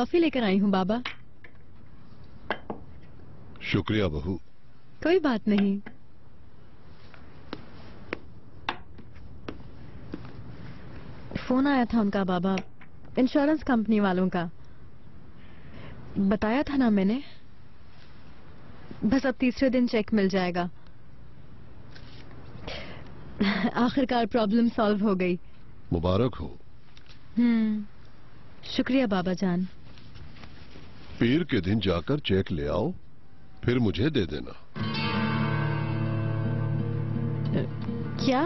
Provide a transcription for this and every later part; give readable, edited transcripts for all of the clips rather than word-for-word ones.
Coffee लेकर आई हूँ बाबा। शुक्रिया बहू। कोई बात नहीं। फोन आया था उनका बाबा, इंश्योरेंस कंपनी वालों का। बताया था ना मैंने। बस अब तीसरे दिन चेक मिल जाएगा। आखिरकार प्रॉब्लम सॉल्व हो गई। मुबारक हो। शुक्रिया बाबा जान। पीर के दिन जाकर चेक ले आओ, फिर मुझे दे देना। क्या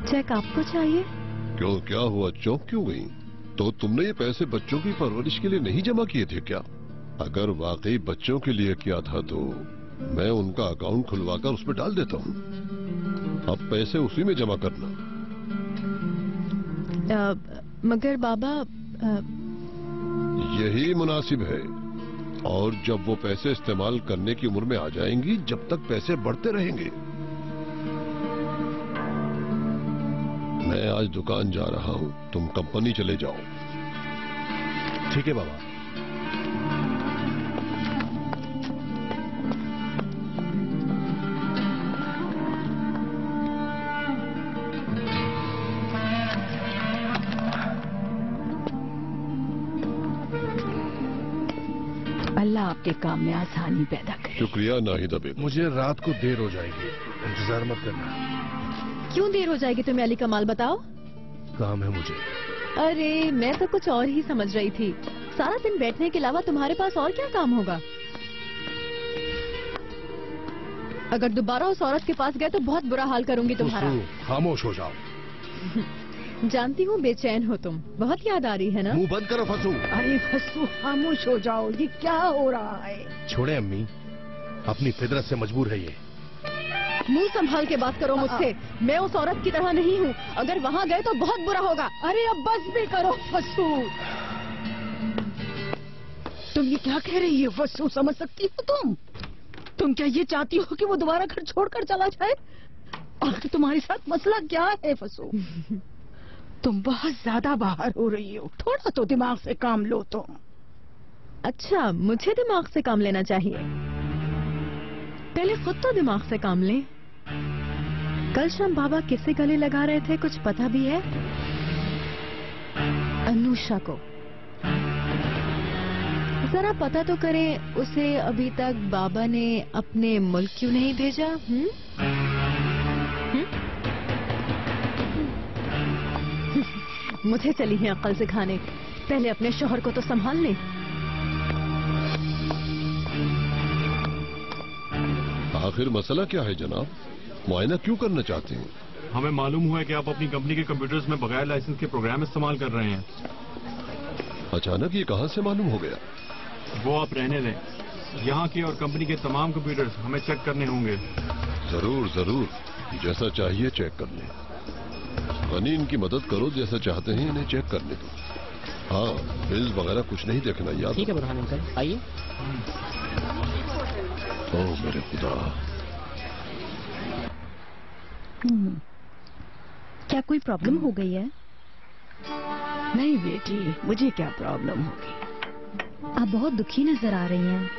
चेक आपको चाहिए? क्यों, क्या हुआ, चौंक क्यों गई? तो तुमने ये पैसे बच्चों की परवरिश के लिए नहीं जमा किए थे क्या? अगर वाकई बच्चों के लिए किया था तो मैं उनका अकाउंट खुलवाकर उसमें डाल देता हूँ। अब पैसे उसी में जमा करना। मगर बाबा यही मुनासिब है। और जब वो पैसे इस्तेमाल करने की उम्र में आ जाएंगी, जब तक पैसे बढ़ते रहेंगे। मैं आज दुकान जा रहा हूं, तुम कंपनी चले जाओ। ठीक है बाबा। अल्लाह आपके काम में आसानी पैदा करे। शुक्रिया नाहिदा बेगम। मुझे रात को देर हो जाएगी, इंतजार मत करना। क्यों देर हो जाएगी तुम्हें अली कमाल, बताओ। काम है मुझे। अरे मैं तो कुछ और ही समझ रही थी। सारा दिन बैठने के अलावा तुम्हारे पास और क्या काम होगा? अगर दोबारा उस औरत के पास गए तो बहुत बुरा हाल करूंगी तुम्हारा। खामोश हो जाओ। जानती हूँ बेचैन हो तुम, बहुत याद आ रही है ना। मुंह बंद करो फसू। अरे फसू खामोश हो जाओ, ये क्या हो रहा है? छोड़े अम्मी, अपनी फितरत से मजबूर है ये। मुंह संभाल के बात करो मुझसे। मैं उस औरत की तरह नहीं हूँ। अगर वहाँ गए तो बहुत बुरा होगा। अरे अब बस भी करो फसू। तुम ये क्या कह रही हो फसू? समझ सकती हो तुम क्या ये चाहती हो कि वो दोबारा घर छोड़कर चला जाए? आखिर तुम्हारे साथ मसला क्या है फसू? तुम बहुत ज्यादा बाहर हो रही हो, थोड़ा तो दिमाग से काम लो तुम। अच्छा, मुझे दिमाग से काम लेना चाहिए। पहले खुद तो दिमाग से काम लें। कल शाम बाबा किससे गले लगा रहे थे, कुछ पता भी है? अनुषा को। जरा पता तो करें उसे अभी तक बाबा ने अपने मुल्क क्यों नहीं भेजा? मुझे चली है अक्ल सिखाने। पहले अपने शौहर को तो संभाल ले। आखिर मसला क्या है जनाब? मुआयना क्यों करना चाहते हैं? हमें मालूम हुआ है कि आप अपनी कंपनी के कंप्यूटर्स में बगैर लाइसेंस के प्रोग्राम इस्तेमाल कर रहे हैं। अचानक ये कहां से मालूम हो गया? वो आप रहने दें। यहाँ की और कंपनी के तमाम कंप्यूटर्स हमें चेक करने होंगे। जरूर जरूर, जैसा चाहिए चेक कर लें। गनी इनकी मदद करो, जैसा चाहते हैं इन्हें चेक करने दो। हाँ, बिल्स वगैरह कुछ नहीं देखना याद। ठीक है बुरहान अंकल, आइए। ओह मेरे खुदा। क्या कोई प्रॉब्लम हो गई है? नहीं बेटी, मुझे क्या प्रॉब्लम होगी? आप बहुत दुखी नजर आ रही हैं।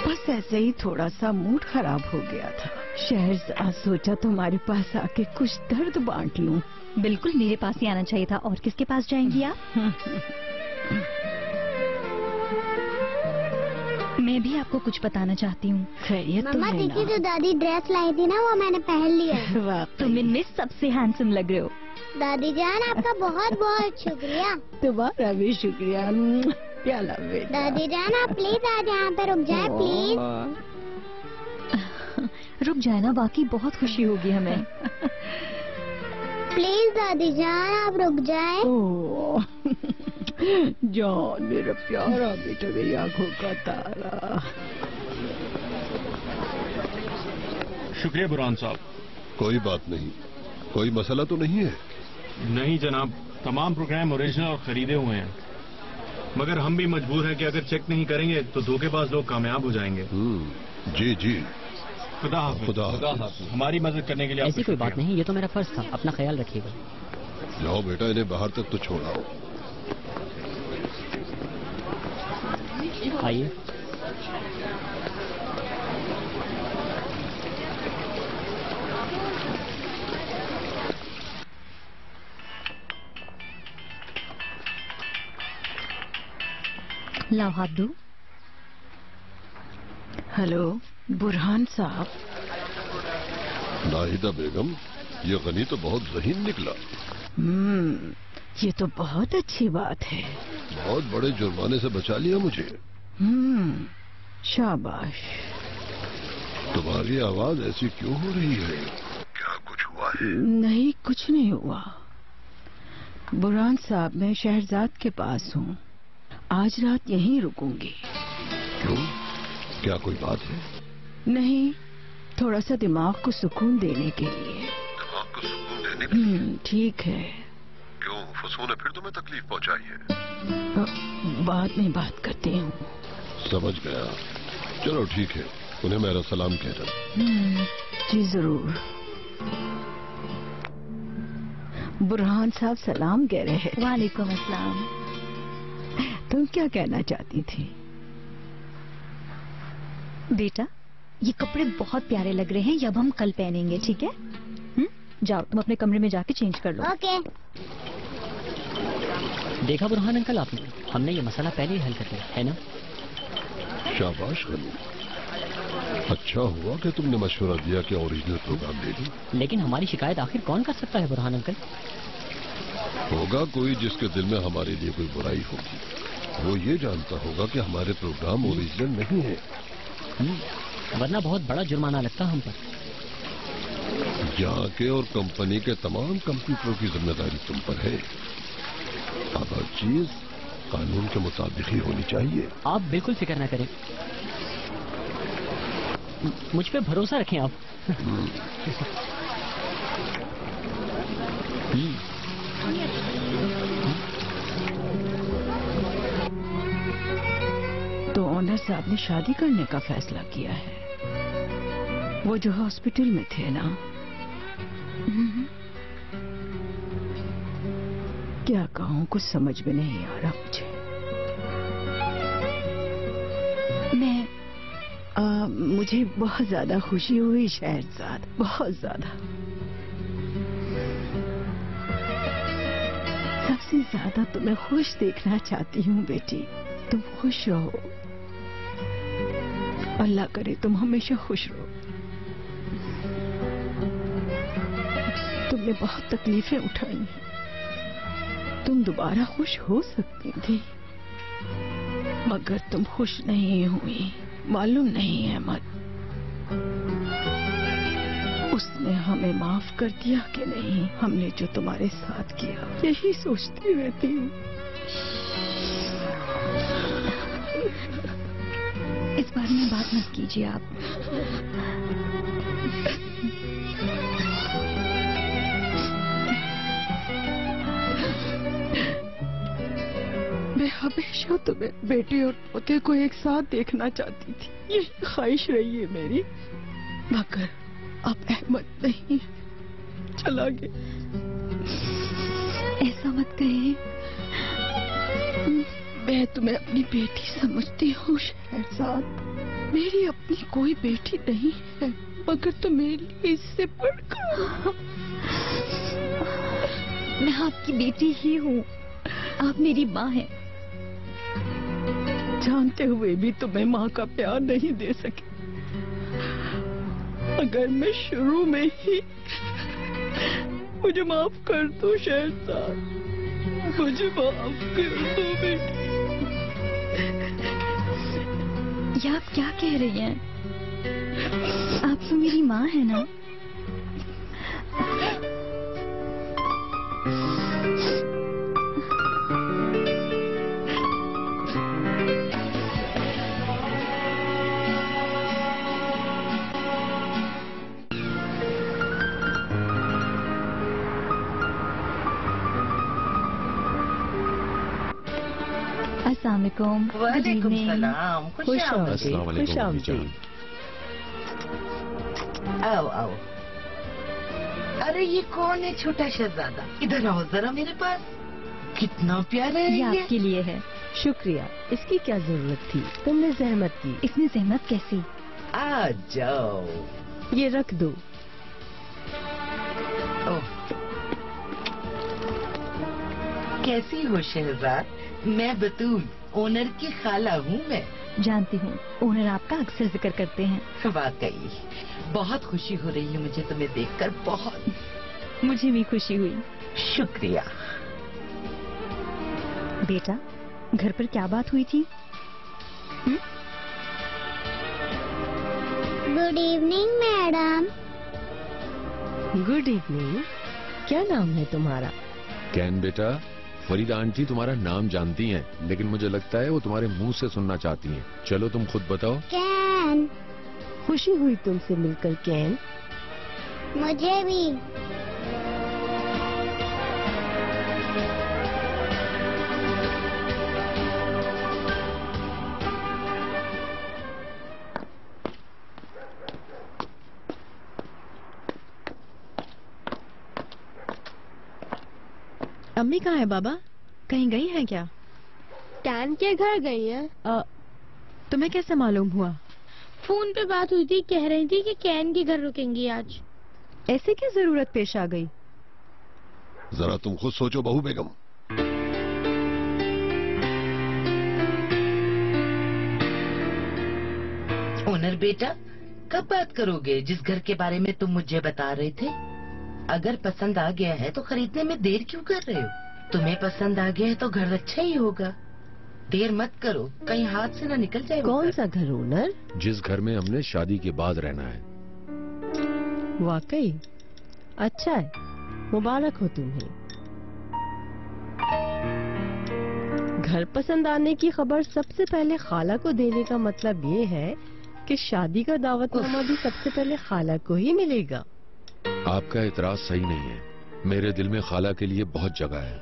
बस ऐसे ही थोड़ा सा मूड खराब हो गया था। शहर सोचा तुम्हारे पास आके कुछ दर्द बांट लूं। बिल्कुल मेरे पास ही आना चाहिए था। और किसके पास जाएंगी आप? मैं भी आपको कुछ बताना चाहती हूँ। खैरियत तो मम्मा है देखिए, ना? जो दादी ड्रेस लाई थी ना, वो मैंने पहन लिया है। वाकई। तुम इनमें सबसे हैंडसम लग रहे हो। दादी जान आपका बहुत बहुत शुक्रिया। तुम्हारा भी शुक्रिया। प्याला बेटा। दादी जान आप प्लीज आज यहाँ पे रुक जाए प्लीज। रुक जाए ना, बाकी बहुत खुशी होगी हमें। प्लीज दादी जान आप रुक जाए। जान मेरा प्यारा बेटा, मेरी आंखों का तारा। शुक्रिया बुरहान साहब। कोई बात नहीं। कोई मसला तो नहीं है? नहीं जनाब, तमाम प्रोग्राम ओरिजिनल और खरीदे हुए हैं। मगर हम भी मजबूर हैं कि अगर चेक नहीं करेंगे तो धोखेबाज लोग कामयाब हो जाएंगे। जी जी। खुदा हाफिज। खुदा हाफिज। हमारी मदद करने के लिए ऐसी कोई बात नहीं, ये तो मेरा फर्ज था। अपना ख्याल रखिएगा। जाओ बेटा, इन्हें बाहर तक तो छोड़ाओ। आइए। लाओ हाथ दो। हेलो बुरहान साहब। नाहिदा बेगम, ये गनी तो बहुत ज़हीन निकला। ये तो बहुत अच्छी बात है। बहुत बड़े जुर्माने से बचा लिया मुझे। शाबाश। तुम्हारी आवाज ऐसी क्यों हो रही है? क्या कुछ हुआ है? नहीं, कुछ नहीं हुआ। बुरहान साहब, मैं शहरजाद के पास हूँ। आज रात यहीं रुकूंगी। क्यों? क्या कोई बात है? नहीं, थोड़ा सा दिमाग को सुकून देने के लिए। दिमाग को सुकून देने के लिए? ठीक है। क्यों, फसू ने फिर तुम्हें तकलीफ पहुंचाई है? बाद में बात करती हूँ। समझ गया। चलो ठीक है, उन्हें मेरा सलाम कह देना। जी जरूर। बुरहान साहब सलाम कह रहे हैं। वालेकुम अस्सलाम। तुम क्या कहना चाहती थी? बेटा, ये कपड़े बहुत प्यारे लग रहे हैं, ये अब हम कल पहनेंगे, ठीक है? जाओ, तुम अपने कमरे में जाके चेंज कर लो। ओके। देखा बुरहान अंकल आपने, हमने ये मसला पहले ही हल कर लिया है ना? शाबाश गनी, अच्छा हुआ कि तुमने मशवरा दिया कि ओरिजिनल प्रोग्राम ले लो। लेकिन हमारी शिकायत आखिर कौन कर सकता है बुरहान अंकल? होगा कोई जिसके दिल में हमारे लिए कोई बुराई होगी। वो ये जानता होगा कि हमारे प्रोग्राम ओरिजिनल नहीं है। वरना बहुत बड़ा जुर्माना लगता हम पर। यहाँ के और कंपनी के तमाम कंप्यूटरों की जिम्मेदारी तुम पर है। अब हर चीज कानून के मुताबिक ही होनी चाहिए। आप बिल्कुल फिक्र न करें, मुझ पे भरोसा रखें आप। तो ऑनर साहब ने शादी करने का फैसला किया है। वो जो हॉस्पिटल में थे ना। क्या कहूँ, कुछ समझ में नहीं आ रहा मुझे। मुझे बहुत ज्यादा खुशी हुई शहरजाद, बहुत ज्यादा। सबसे ज्यादा तुम्हें खुश देखना चाहती हूँ बेटी। तुम खुश रहो, अल्लाह करे तुम हमेशा खुश रहो। तुमने बहुत तकलीफें उठाई हैं, तुम दोबारा खुश हो सकती थी, मगर तुम खुश नहीं हुई। मालूम नहीं है मत, उसने हमें माफ कर दिया कि नहीं? हमने जो तुम्हारे साथ किया, यही सोचती रहती हूँ। इस बारे में बात मत कीजिए आप। मैं हमेशा तुम्हें, बेटे और पोते को एक साथ देखना चाहती थी, यही ख्वाहिश रही है मेरी। मगर अब अहमद नहीं, चला गया। ऐसा मत कहिए। मैं तुम्हें अपनी बेटी समझती हूँ शहरजाद। मेरी अपनी कोई बेटी नहीं है, मगर तुम मेरे लिए इससे बढ़कर। मैं आपकी बेटी ही हूँ, आप मेरी माँ हैं। जानते हुए भी तुम्हें माँ का प्यार नहीं दे सके। अगर मैं शुरू में ही, मुझे माफ कर दो शहरजाद, मुझे माफ कर दो बेटी। ये आप क्या कह रही हैं? आप तो मेरी माँ है ना? अस्सलामुअलैकुम। वालेकुम सलाम। खुश आमदीद। आओ आओ। अरे ये कौन है छोटा शहजादा? इधर आओ जरा मेरे पास। कितना प्यारा है ये ये। आपके लिए है। शुक्रिया, इसकी क्या जरूरत थी, तुमने जहमत की। इसमें जहमत कैसी? आ जाओ। ये रख दो। ओह, कैसी हो शहजाद? मैं बतूल, ओनर की खाला हूँ मैं। जानती हूँ, ओनर आपका अक्सर जिक्र करते हैं। वाकई बहुत खुशी हो रही है मुझे तुम्हें देखकर, बहुत। मुझे भी खुशी हुई। शुक्रिया। बेटा, घर पर क्या बात हुई थी? Good evening madam. Good evening. क्या नाम है तुम्हारा? कैन बेटा, फरीदा आंटी तुम्हारा नाम जानती हैं, लेकिन मुझे लगता है वो तुम्हारे मुंह से सुनना चाहती हैं। चलो तुम खुद बताओ। कैन। खुशी हुई तुमसे मिलकर कैन। मुझे भी। अम्मी कहाँ है बाबा? कहीं गई है क्या? कैन के घर गई है। तुम्हें कैसे मालूम हुआ? फोन पे बात हुई थी, कह रही थी कि कैन के घर रुकेंगी आज। ऐसे क्या जरूरत पेश आ गई? जरा तुम खुद सोचो बहू बेगम। ओनर बेटा, कब बात करोगे जिस घर के बारे में तुम मुझे बता रहे थे? अगर पसंद आ गया है तो खरीदने में देर क्यों कर रहे हो? तुम्हें पसंद आ गया है तो घर अच्छा ही होगा। देर मत करो, कहीं हाथ से ना निकल जाए। कौन सा घर ओनर? जिस घर में हमने शादी के बाद रहना है। वाकई अच्छा है, मुबारक हो तुम्हें। घर पसंद आने की खबर सबसे पहले खाला को देने का मतलब ये है कि शादी का दावतनामा भी सबसे पहले खाला को ही मिलेगा। आपका इतराज सही नहीं है। मेरे दिल में खाला के लिए बहुत जगह है,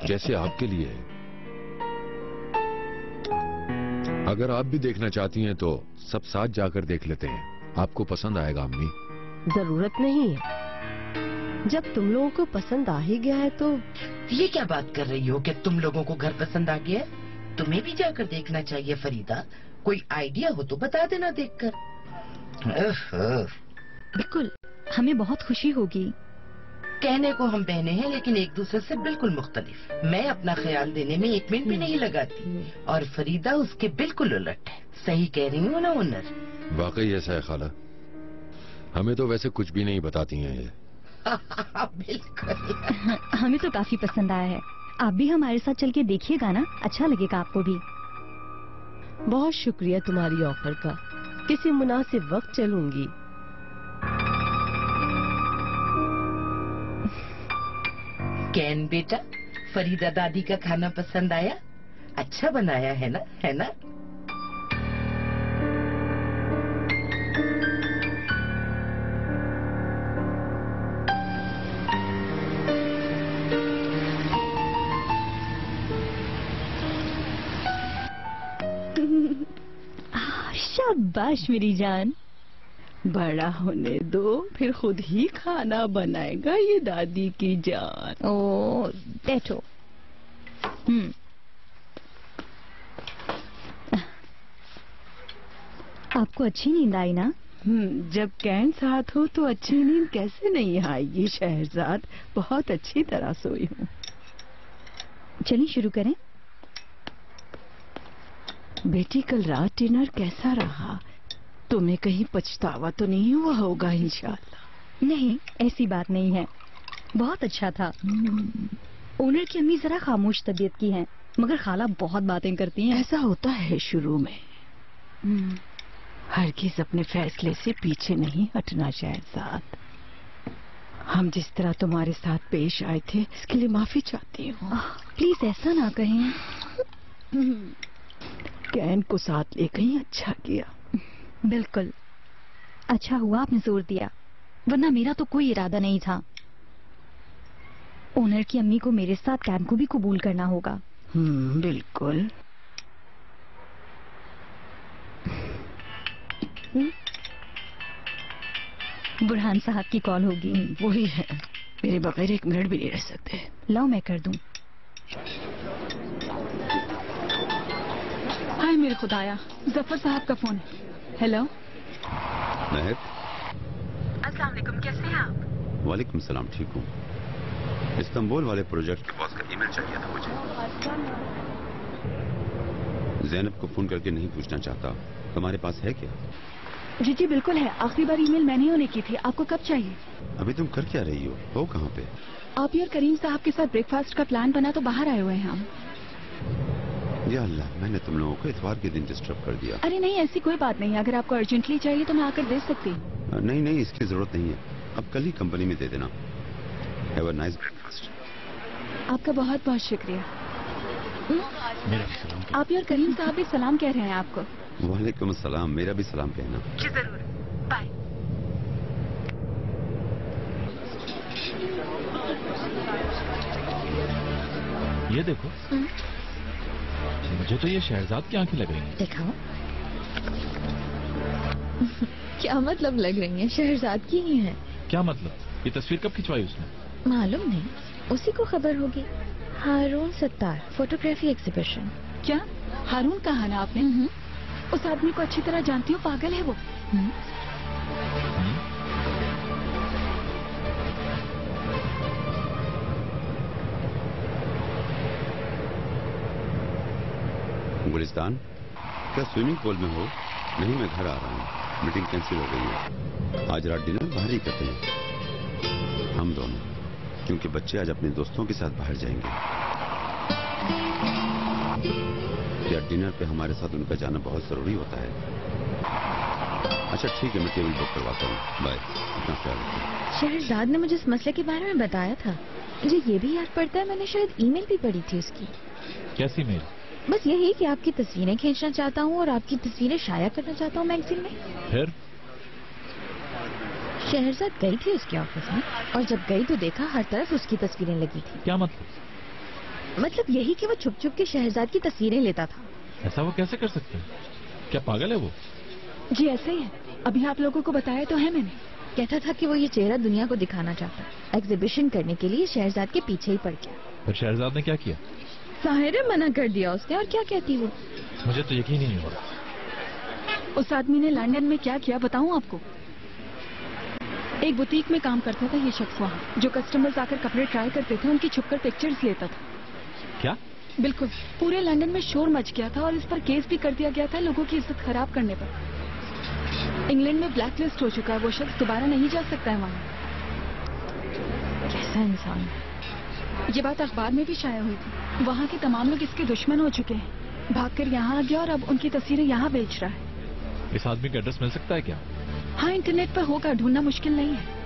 जैसे आपके लिए है। अगर आप भी देखना चाहती हैं तो सब साथ जाकर देख लेते हैं, आपको पसंद आएगा अम्मी। जरूरत नहीं है, जब तुम लोगों को पसंद आ ही गया है तो। ये क्या बात कर रही हो कि तुम लोगों को घर पसंद आ गया? तुम्हें भी जाकर देखना चाहिए फरीदा। कोई आइडिया हो तो बता देना देखकर। बिल्कुल, हमें बहुत खुशी होगी। कहने को हम बहने हैं, लेकिन एक दूसरे से बिल्कुल मुख्तलिफ। मैं अपना ख्याल देने में एक मिनट भी नहीं लगाती और फरीदा उसके बिल्कुल उलट है। सही कह रही हूँ ना ओनर? वाकई ऐसा है खाला, हमें तो वैसे कुछ भी नहीं बताती हैं ये। बिल्कुल। हमें तो काफी पसंद आया है। आप भी हमारे साथ चल के देखिएगा ना, अच्छा लगेगा आपको भी। बहुत शुक्रिया तुम्हारी ऑफर का, किसी मुनासिब वक्त चलूंगी। कैन बेटा, फरीदा दादी का खाना पसंद आया? अच्छा बनाया है ना, है ना? शाबाश मेरी जान। बड़ा होने दो, फिर खुद ही खाना बनाएगा ये दादी की जान। ओ बैठो। आपको अच्छी नींद आई ना? जब कैन साथ हो तो अच्छी नींद कैसे नहीं आएगी शहजाद। बहुत अच्छी तरह सोई हूँ। चलिए शुरू करें। बेटी, कल रात डिनर कैसा रहा? तुम्हें कहीं पछतावा तो नहीं हुआ होगा इंशाल्लाह? नहीं, ऐसी बात नहीं है, बहुत अच्छा था। ओनर की अम्मी जरा खामोश तबीयत की हैं, मगर खाला बहुत बातें करती हैं। ऐसा होता है शुरू में। हरगिज़ अपने फैसले से पीछे नहीं हटना शहजाद। हम जिस तरह तुम्हारे साथ पेश आए थे इसके लिए माफी चाहती हूँ। प्लीज ऐसा ना कहें। कैन को साथ लेकर ही अच्छा किया। बिल्कुल अच्छा हुआ आपने जोर दिया, वरना मेरा तो कोई इरादा नहीं था। ओनर की अम्मी को मेरे साथ कैन को भी कबूल करना होगा। बिल्कुल। बुरहान साहब की कॉल होगी। वही है, मेरे बगैर एक मिनट भी नहीं रह सकते। लाओ मैं कर दूं। میرے خدایا، ظفر صاحب کا فون ہے. ہیلو. مہک. السلام علیکم، کیسے ہیں آپ؟ وعلیکم السلام، ٹھیک ہوں. استنبول والے پروجیکٹ کے باس کا ای میل چاہیے تھا مجھے. زینب کو فون کر کے نہیں پوچھنا چاہتا، تمہارے پاس ہے کیا؟ جی جی بالکل ہے. آخری بار ای میل میں نے انہیں کی تھی. آپ کو کب چاہیے؟ ابھی تم کر کیا رہی ہو کہاں پہ؟ آپ ہی اور کریم صاحب کے ساتھ بریک فاسٹ کا پلان بنا تو باہر آئے ہوئے ہیں ہم. یا اللہ، میں نے تم لوگوں کو اتوار کے دن ڈسٹرب کر دیا. ارے نہیں، ایسی کوئی بات نہیں. اگر آپ کو ارجنٹلی چاہیے تو میں آ کر دے سکتی ہوں. نہیں، اس کی ضرورت نہیں ہے. اب کل ہی کمپنی میں دے دینا. Have a nice break fast. آپ کا بہت بہت شکریہ. آپ ہی اور کریم صاحب بھی سلام کہہ رہے ہیں آپ کو. وعلیکم السلام، میرا بھی سلام کہنا. جی ضرور، بائے. یہ دیکھو، مجھے تو یہ شہرزاد کی آنکھیں لگ رہی ہیں. دکھاؤ. کیا مطلب لگ رہی ہیں؟ شہرزاد کی ہی ہیں. کیا مطلب؟ یہ تصویر کب کھنچوائی اس نے؟ معلوم نہیں، اسی کو خبر ہوگی. ہارون ستار، فوٹوگرافی ایگزیبیشن. کیا ہارون کہا نا آپ نے؟ اس آدمی کو اچھی طرح جانتی ہوں، پاگل ہے وہ. گلستان، کیا سوئمنگ پول میں ہو؟ نہیں، میں گھر آ رہا ہوں. میٹنگ کینسل ہو گئی ہے. آج رات ڈنر باہر ہی کرتے ہیں ہم دونوں، کیونکہ بچے آج اپنے دوستوں کے ساتھ باہر جائیں گے. یا ڈنر پہ ہمارے ساتھ ان کا جانا بہت ضروری ہوتا ہے. اچھا ٹھیک ہے، میں ٹیبل بک کرواتا ہوں. بائے، اپنا خیال رکھیں. شہرزاد نے مجھے اس مسئلے کے بارے میں بتایا تھا. مجھے یہ بھی یاد پڑتا ہے میں نے شاید ای میل بھی پڑھی تھی اس کی. کیسی میل؟ بس یہی کہ آپ کی تصویریں کھینچنا چاہتا ہوں اور آپ کی تصویریں شائع کرنا چاہتا ہوں میگزین میں. پھر شہرزاد گئی تھی اس کے آفس میں، اور جب گئی تو دیکھا ہر طرف اس کی تصویریں لگی تھی. کیا مطلب؟ مطلب یہی کہ وہ چھپ چھپ کے شہرزاد کی تصویریں لیتا تھا. ایسا وہ کیسے کر سکتے ہیں؟ کیا پاگل ہے وہ؟ جی ایسے ہی ہے. ابھی آپ لوگوں کو بتایا تو ہے میں نے. کہتا تھا کہ وہ یہ چہرہ دنیا کو دکھانا چاہتا. ایگزیبیشن کرنے کے لیے شہرزاد کے پیچھے ہی پڑ گیا. پھر شہرزاد نے کیا کیا؟ ظاہر منع کر دیا اس نے، اور کیا کہتی وہ. مجھے تو یقین ہی نہیں ہو رہا. اس آدمی نے لندن میں کیا کیا بتاؤں آپ کو. ایک بوتیک میں کام کرتا تھا یہ شخص وہاں. جو کسٹمرز آ کر کپڑے ٹرائی کرتے تھے ان کی چھپ کر پکچرز لیتا تھا. کیا؟ بالکل. پورے لندن میں شور مچ گیا تھا اور اس پر کیس بھی کر دیا گیا تھا لوگوں کی عزت خراب کرنے پر. انگلینڈ میں بلیک لسٹ ہو چکا ہے. وہ شخص دوبارہ نہیں جا سکتا ہے وہاں. کیسا انسان. یہ بات اخبار میں بھی شائع ہوئی تھی. وہاں کے تمام لوگ اس کے دشمن ہو چکے ہیں. بھاگ کر یہاں آ گیا اور اب ان کی تصویریں یہاں بیچ رہا ہے. اس آدمی کا ایڈریس مل سکتا ہے کیا؟ ہاں انٹرنیٹ پر ہوگا، ڈھونڈنا مشکل نہیں ہے.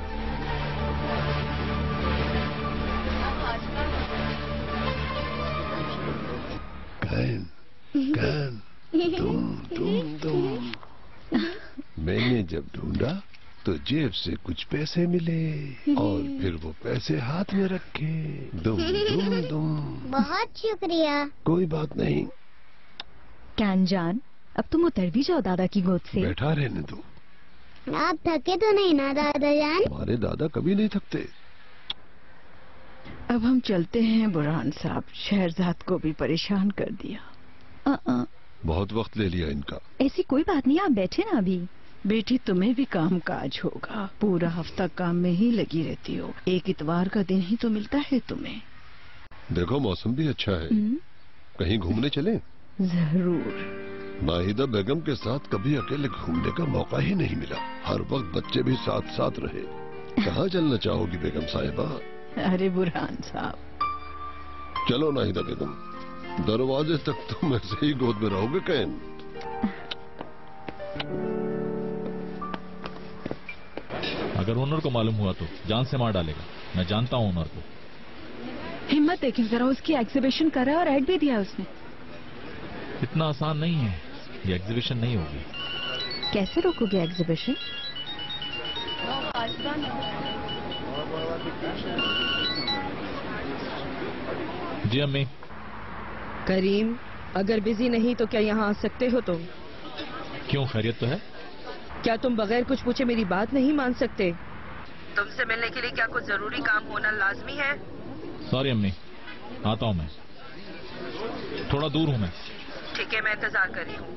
میں نے جب ڈھونڈا تو جیب سے کچھ پیسے ملے اور پھر وہ پیسے ہاتھ میں رکھے. دم دم دم. بہت شکریہ. کوئی بات نہیں. کین جان، اب تم اتر بھی جاؤ دادا کی گود سے. بیٹھا رہنے دو. آپ تھکے تو نہیں نا دادا جان؟ ہمارے دادا کبھی نہیں تھکتے. اب ہم چلتے ہیں برہان صاحب. شہرزاد کو بھی پریشان کر دیا. بہت وقت لے لیا ان کا. ایسی کوئی بات نہیں، آپ بیٹھے نا ابھی. بیٹی تمہیں بھی کام کاج ہوگا. پورا ہفتہ کام میں ہی لگی رہتی ہو. ایک اتوار کا دن ہی تو ملتا ہے تمہیں. دیکھو موسم بھی اچھا ہے، کہیں گھومنے چلیں؟ ضرور. ناہیدہ بیگم کے ساتھ کبھی اکیلے گھومنے کا موقع ہی نہیں ملا. ہر وقت بچے بھی ساتھ ساتھ رہے. کہاں چلنا چاہو گی بیگم صاحبہ؟ ارے برہان صاحب. چلو ناہیدہ بیگم، دروازے تک تم ایسے ہی گود میں رہو گے کین. اگر اونر کو معلوم ہوا تو جان سے مار ڈالے گا. میں جانتا ہوں اونر کو. ہمت دیکھیں ذرا. اس کی ایگزیبیشن کرا اور ایڈ بھی دیا اس نے. اتنا آسان نہیں ہے. یہ ایگزیبیشن نہیں ہوگی. کیسے روکو گے ایگزیبیشن؟ جی امی. کریم، اگر بزی نہیں تو کیا یہاں آ سکتے ہو تم؟ کیوں، خیریت تو ہے؟ کیا تم بغیر کچھ پوچھے میری بات نہیں مان سکتے؟ تم سے ملنے کے لیے کیا کوئی ضروری کام ہونا لازمی ہے؟ سوری امی، آتا ہوں میں. تھوڑا دور ہوں میں. ٹھیک ہے میں انتظار کر رہی ہوں.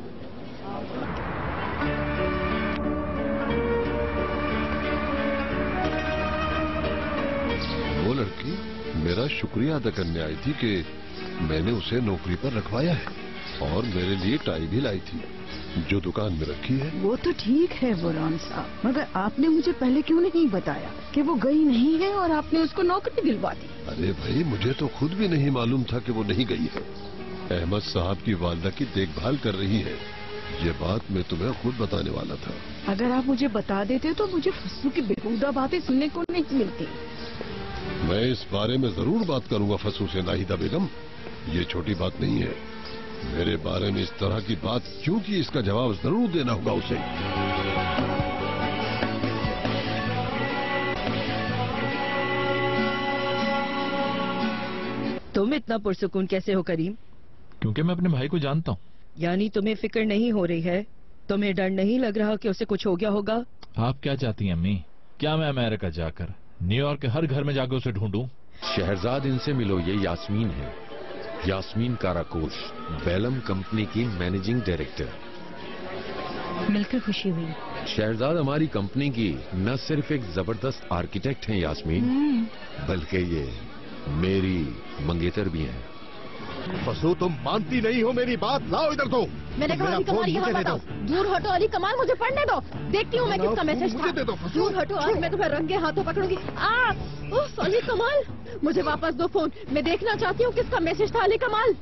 وہ لڑکی میرا شکریہ ادا کرنے آئی تھی کہ میں نے اسے نوکری پر رکھوایا ہے اور میرے لیے ٹائی بھی لائی تھی جو دکان میں رکھی ہے. وہ تو ٹھیک ہے برہان صاحب، مگر آپ نے مجھے پہلے کیوں نہیں بتایا کہ وہ گئی نہیں ہے اور آپ نے اس کو نوکری دلوا دی؟ ارے بھائی مجھے تو خود بھی نہیں معلوم تھا کہ وہ نہیں گئی ہے. احمد صاحب کی والدہ کی دیکھ بھال کر رہی ہے. یہ بات میں تمہیں خود بتانے والا تھا. اگر آپ مجھے بتا دیتے تو مجھے فسو کی بیہودہ باتیں سننے کو نہیں ملتی. میں اس بارے میں ضرور بات کروں گا فسو سے ناہیدہ بیگم. یہ چھوٹی بات نہیں ہے. میرے بارے میں اس طرح کی بات کیوں کی اس کا جواب ضرور دینا ہوگا اسے. تم اتنا پرسکون کیسے ہو کریم؟ کیونکہ میں اپنے بھائی کو جانتا ہوں. یعنی تمہیں فکر نہیں ہو رہی ہے؟ تمہیں ڈر نہیں لگ رہا کہ اسے کچھ ہو گیا ہوگا؟ آپ کیا چاہتی ہیں امی؟ کیا میں امریکہ جا کر نیو یارک کے ہر گھر میں جا کے اسے ڈھونڈوں؟ شہرزاد ان سے ملو، یہ یاسمین ہے. یاسمین کاراکوش، بیلم کمپنی کی مینیجنگ ڈائریکٹر. مل کر خوشی ہوئی. شہرزاد ہماری کمپنی کی نہ صرف ایک زبردست آرکیٹیکٹ ہیں یاسمین، بلکہ یہ میری منگیتر بھی ہیں. فسو تم مانتی نہیں ہو میری بات. لاؤ ادھر تو. میں نے کہا علی کمال یہاں مت آؤ. دور ہٹو علی کمال، مجھے پڑھنے دو. دیکھتی ہوں میں کس کا میسج تھا. دور ہٹو، آج میں تمہیں رنگے ہاتھوں پکڑوں گی. علی کمال مجھے واپس دو فون. میں دیکھنا چاہتی ہوں کس کا میسج تھا. علی کمال